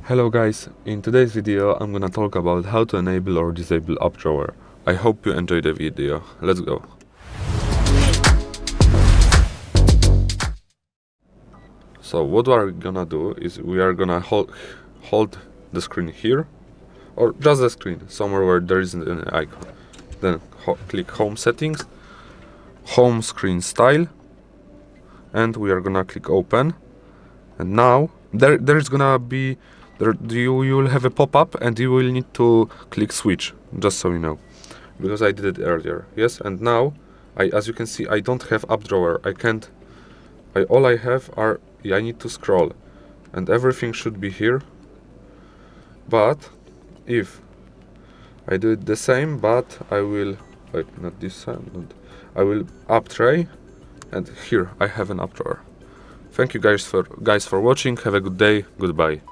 Hello guys, in today's video I'm gonna talk about how to enable or disable app drawer. I hope you enjoy the video. Let's go. So what we are gonna do is we are gonna hold the screen here, or just the screen, somewhere where there isn't any icon. Then click home settings, home screen style, and we are gonna click open. And now there is gonna be you will have a pop-up and you will need to click switch, just so you know, because I did it earlier. Yes, and now as you can see, I don't have app drawer. All I have are I need to scroll, and everything should be here. But if I do it the same, but I will not this side. I will app tray, and here I have an app drawer. Thank you guys for watching. Have a good day. Goodbye.